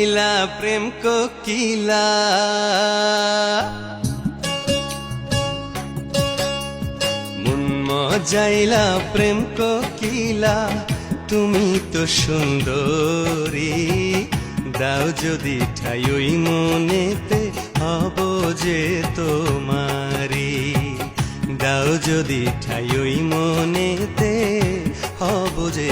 মজাইলা প্রেম কোকিলা, মন মজাইলা প্রেম কোকিলা, তুমি তো সুন্দরী। দাও যদি ঠাই ওই মনেতে হব যে তোমারি, দাও যদি ঠাই ওই মনেতে হব যে